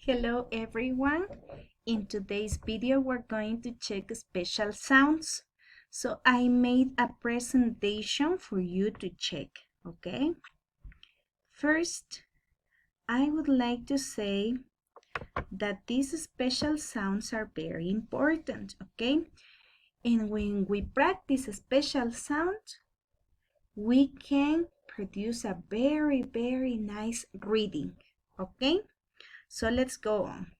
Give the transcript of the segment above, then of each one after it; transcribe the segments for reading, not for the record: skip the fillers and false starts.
Hello everyone. In today's video we're going to check special sounds. So I made a presentation for you to check, okay? First, I would like to say that these special sounds are very important, okay? And when we practice a special sound, we can produce a very nice reading, okay? So let's go on.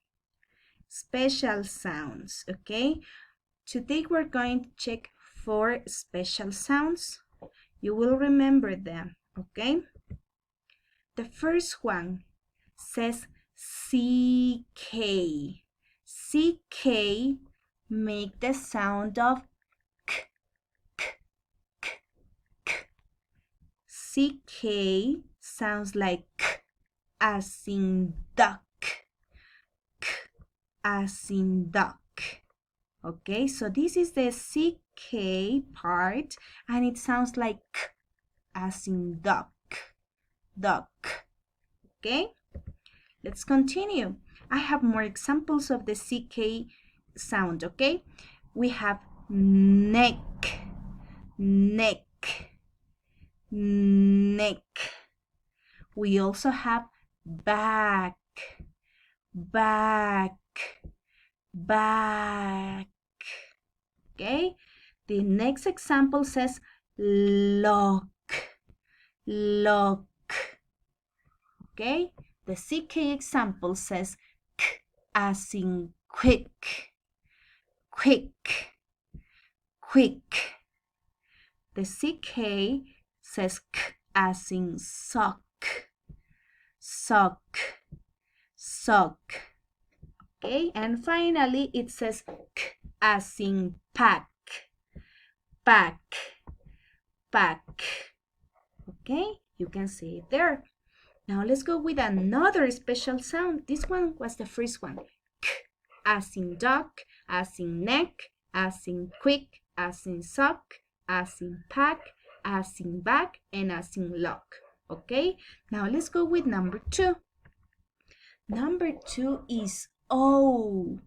Special sounds, okay? Today we're going to check 4 special sounds. You will remember them, okay? The first one says CK. CK make the sound of k, k, k, k. CK sounds like k as in duck, k as in duck. Okay, so this is the CK part, and it sounds like k as in duck, duck. Okay, let's continue. I have more examples of the CK sound, okay? We have neck, neck, neck. We also have back, back, back. Okay, the next example says lock, lock. Okay, the CK example says k as in quick, quick, quick. The CK says k as in sock, sock, sock. Okay, and finally it says k as in pack, pack, pack. Okay, you can see it there. Now let's go with another special sound. This one was the first one. K as in duck, as in neck, as in quick, as in sock, as in pack, as in back, and as in lock. Okay, now let's go with number 2. Number 2 is O.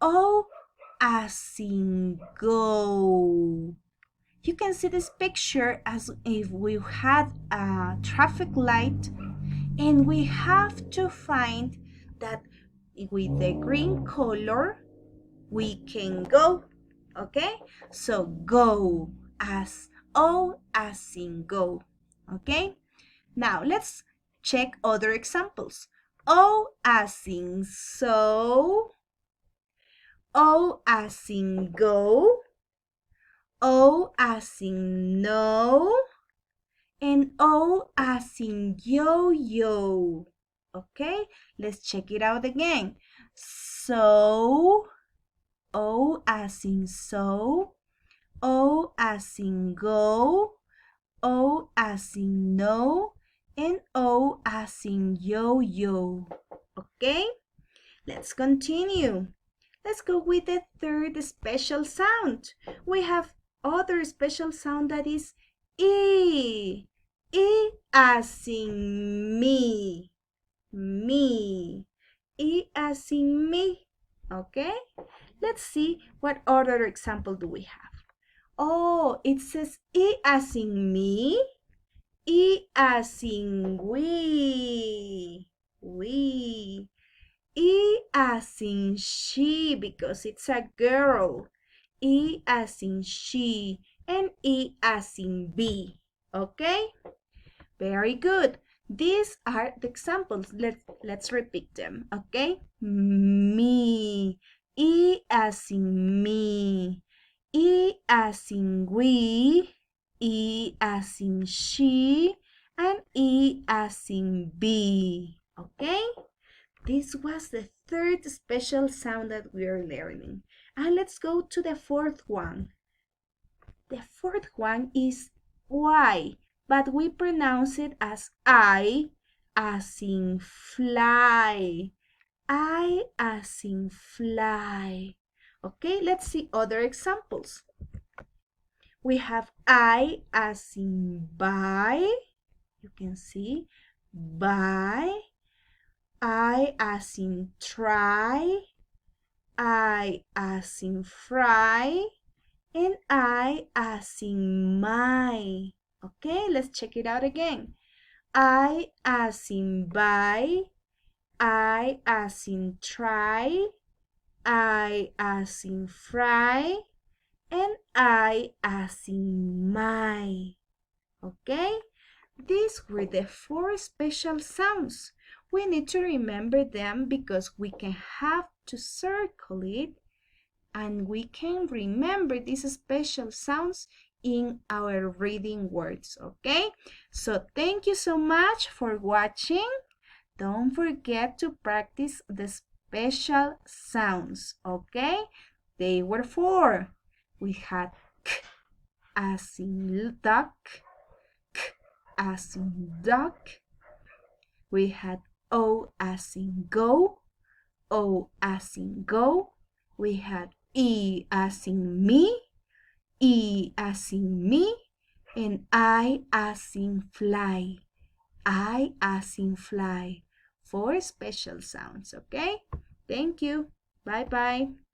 O as in go. You can see this picture as if we had a traffic light and we have to find that with the green color we can go, okay? So go as O as in go, okay? Now let's check other examples. O as in so, O as in go, O as in no, and O as in yo-yo. Okay, let's check it out again. So, O as in so, O as in go, O as in no, and O as in yo-yo. Okay, let's continue. Let's go with the third special sound. We have other special sound that is E. E as in me, me. E as in me, okay? Let's see what other example do we have. Oh, it says E as in me, E as in we, we. E as in she because it's a girl. E as in she and E as in be. Okay? Very good. These are the examples. Let's repeat them. Okay? Me. E as in me. E as in we. E as in she. And E as in be. Okay? This was the third special sound that we are learning. And let's go to the fourth one. The fourth one is Y, but we pronounce it as I as in fly. I as in fly. Okay, let's see other examples. We have I as in buy. You can see buy. I as in try, I as in fry, and I as in my. Okay, let's check it out again. I as in buy, I as in try, I as in fry, and I as in my. Okay? These were the 4 special sounds. We need to remember them because we can have to circle it and we can remember these special sounds in our reading words, okay? So thank you so much for watching. Don't forget to practice the special sounds, okay? They were 4. We had k as in duck, k as in duck. We had O as in go, O as in go. We had E as in me, E as in me, and I as in fly, I as in fly. 4 special sounds, okay? Thank you. Bye-bye.